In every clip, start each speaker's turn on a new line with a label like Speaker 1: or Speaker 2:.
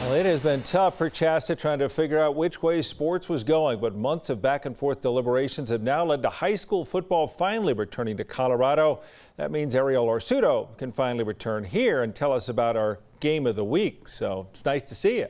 Speaker 1: Well, it has been tough for Shasta trying to figure out which way sports was going, but months of back and forth deliberations have now led to high school football finally returning to Colorado. That means Ariel Orsuto can finally return here and tell us about our game of the week. So it's nice to see you.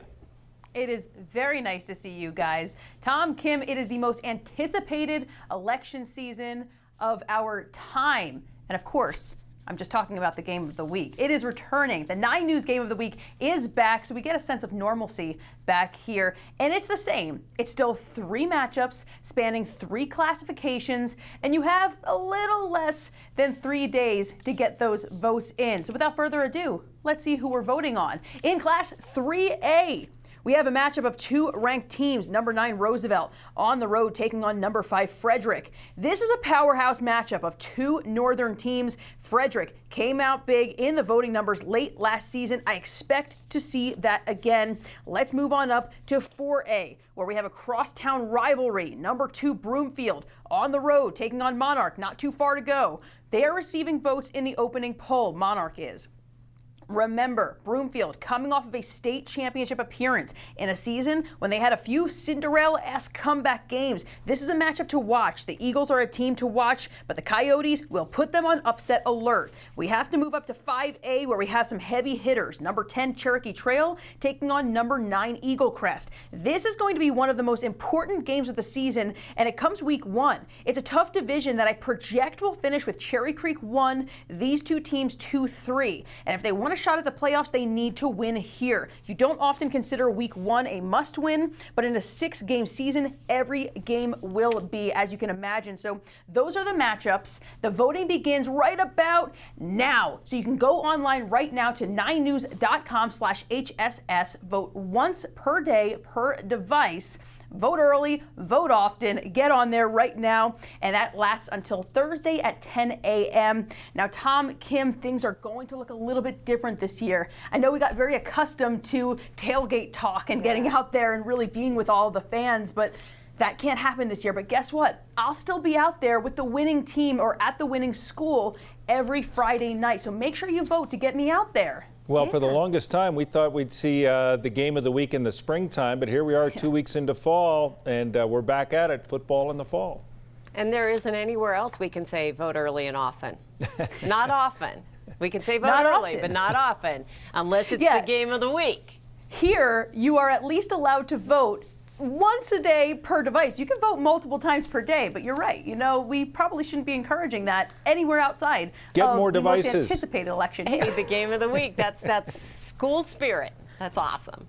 Speaker 2: It is very nice to see you guys. Tom, Kim, it is the most anticipated election season of our time. And of course, I'm just talking about the game of the week. It is returning. The 9 News game of the week is back, so we get a sense of normalcy back here. And it's the same. It's still 3 matchups spanning 3 classifications, and you have a little less than 3 days to get those votes in. So without further ado, let's see who we're voting on. In Class 3A, we have a matchup of 2 ranked teams, number 9 Roosevelt on the road taking on number 5 Frederick. This is a powerhouse matchup of 2 northern teams. Frederick came out big in the voting numbers late last season. I expect to see that again. Let's move on up to 4A, where we have a crosstown rivalry. Number 2 Broomfield on the road taking on Monarch, not too far to go. They are receiving votes in the opening poll. Monarch is. Remember, Broomfield coming off of a state championship appearance in a season when they had a few Cinderella-esque comeback games. This is a matchup to watch. The Eagles are a team to watch, but the Coyotes will put them on upset alert. We have to move up to 5A, where we have some heavy hitters. Number 10 Cherokee Trail taking on number 9 Eagle Crest. This is going to be one of the most important games of the season, and it comes week 1. It's a tough division that I project will finish with Cherry Creek 1, these 2 teams 2-3. And if they want a shot at the playoffs, they need to win here. You don't often consider week 1 a must win, but in a 6-game season, every game will be, as you can imagine. So those are the matchups. The voting begins right about now. So you can go online right now to 9news.com/HSS. Vote once per day per device. Vote early, vote often, get on there right now, and that lasts until Thursday at 10 a.m. Now, Tom, Kim, things are going to look a little bit different this year. I know we got very accustomed to tailgate talk and getting out there and really being with all the fans, but that can't happen this year. But guess what? I'll still be out there with the winning team or at the winning school every Friday night, so make sure you vote to get me out there.
Speaker 1: Well, for the longest time, we thought we'd see the game of the week in the springtime, but here we are 2 weeks into fall, and we're back at it, football in the fall.
Speaker 3: And there isn't anywhere else we can say vote early and often. Not often. We can say vote early, but not often, unless it's the game of the week.
Speaker 2: Here, you are at least allowed to vote once a day per device. You can vote multiple times per day, but you're right. You know, we probably shouldn't be encouraging that anywhere outside
Speaker 1: of more devices.
Speaker 2: The most anticipated election.
Speaker 3: Hey, the game of the week. That's school spirit. That's awesome.